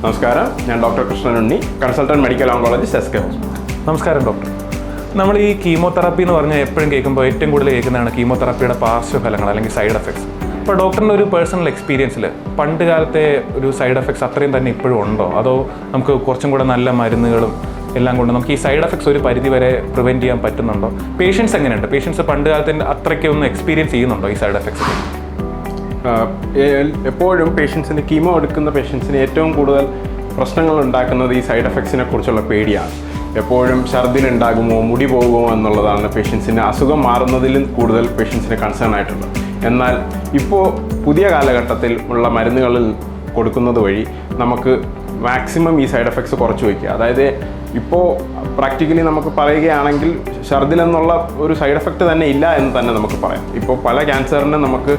നമസ്കാരം, ഞാൻ doctor Krishnan Unni, consultant medical oncologist SK hospital. നമസ്കാരം ഡോക്ടർ. നമ്മൾ ഈ കീമോതെറാപ്പി എന്ന് പറഞ്ഞാൽ എപ്പോഴും കേൾക്കുമ്പോൾ ഏറ്റവും കൂടുതൽ കേൾക്കുന്നതാണ് കീമോതെറാപ്പിയുടെ പാർശ്വഫലങ്ങൾ അല്ലെങ്കിൽ സൈഡ് എഫക്ട്സ്. ഇപ്പോൾ ഡോക്ടറിൻ്റെ ഒരു പേഴ്സണൽ എക്സ്പീരിയൻസിൽ പണ്ട് കാലത്തെ ഒരു സൈഡ് എഫക്ട്സ് അത്രയും തന്നെ ഇപ്പോഴും ഉണ്ടോ, അതോ നമുക്ക് കുറച്ചും കൂടെ നല്ല മരുന്നുകളും എല്ലാം കൊണ്ട് നമുക്ക് ഈ സൈഡ് എഫക്ട്സ് ഒരു പരിധി വരെ പ്രിവെൻറ്റ് ചെയ്യാൻ പറ്റുന്നുണ്ടോ? പേഷ്യൻസ് എങ്ങനെയുണ്ട്? പേഷ്യൻസ് പണ്ട് കാലത്തിൻ്റെ അത്രയ്ക്കൊന്ന് എക്സ്പീരിയൻസ് ചെയ്യുന്നുണ്ടോ ഈ സൈഡ് എഫക്ട്സ്? എപ്പോഴും പേഷ്യൻസിന് കീമോ എടുക്കുന്ന പേഷ്യൻസിന് ഏറ്റവും കൂടുതൽ പ്രശ്നങ്ങൾ ഉണ്ടാക്കുന്നത് ഈ സൈഡ് എഫക്ട്സിനെ കുറിച്ചുള്ള പേടിയാണ്. എപ്പോഴും ഛർദിലുണ്ടാകുമോ, മുടി പോകുമോ എന്നുള്ളതാണ് പേഷ്യൻസിന് അസുഖം മാറുന്നതിലും കൂടുതൽ പേഷ്യൻസിന് കൺസേൺ ആയിട്ടുള്ളത്. എന്നാൽ ഇപ്പോൾ പുതിയ കാലഘട്ടത്തിൽ ഉള്ള മരുന്നുകളിൽ കൊടുക്കുന്നത് വഴി നമുക്ക് മാക്സിമം ഈ സൈഡ് എഫക്ട്സ് കുറച്ച് വയ്ക്കുക. അതായത് ഇപ്പോൾ പ്രാക്ടിക്കലി നമുക്ക് പറയുകയാണെങ്കിൽ ഛർദിലെന്നുള്ള ഒരു സൈഡ് എഫക്റ്റ് തന്നെ ഇല്ല എന്ന് തന്നെ നമുക്ക് പറയാം. ഇപ്പോൾ പല ക്യാൻസറിന് നമുക്ക്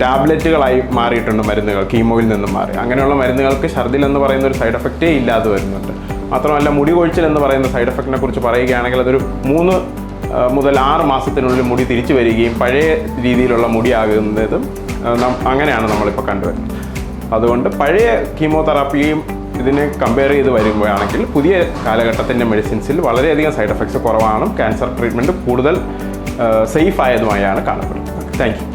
ടാബ്ലറ്റുകളായി മാറിയിട്ടുണ്ട് മരുന്നുകൾ, കീമോയിൽ നിന്നും മാറി. അങ്ങനെയുള്ള മരുന്നുകൾക്ക് ഛർദിൽ എന്ന് പറയുന്ന ഒരു സൈഡ് എഫക്റ്റേ ഇല്ലാതെ വരുന്നുണ്ട്. മാത്രമല്ല, മുടി കൊഴിച്ചിൽ എന്ന് പറയുന്ന സൈഡ് എഫക്റ്റിനെ കുറിച്ച് പറയുകയാണെങ്കിൽ അതൊരു 3 മുതൽ 6 മാസത്തിനുള്ളിൽ മുടി തിരിച്ചു വരികയും പഴയ രീതിയിലുള്ള മുടിയാകുന്നതും അങ്ങനെയാണ് നമ്മളിപ്പോൾ കണ്ടുവരുന്നത്. അതുകൊണ്ട് പഴയ കീമോതെറാപ്പിയും ഇതിനെ കമ്പയർ ചെയ്ത് വരുമ്പോഴാണെങ്കിൽ പുതിയ കാലഘട്ടത്തിൻ്റെ മെഡിസിൻസിൽ വളരെയധികം സൈഡ് എഫക്ട്സ് കുറവാണ്. ക്യാൻസർ ട്രീറ്റ്മെൻറ്റ് കൂടുതൽ സേഫ് ആയതുമായാണ് കാണപ്പെടുന്നത്. Thank you.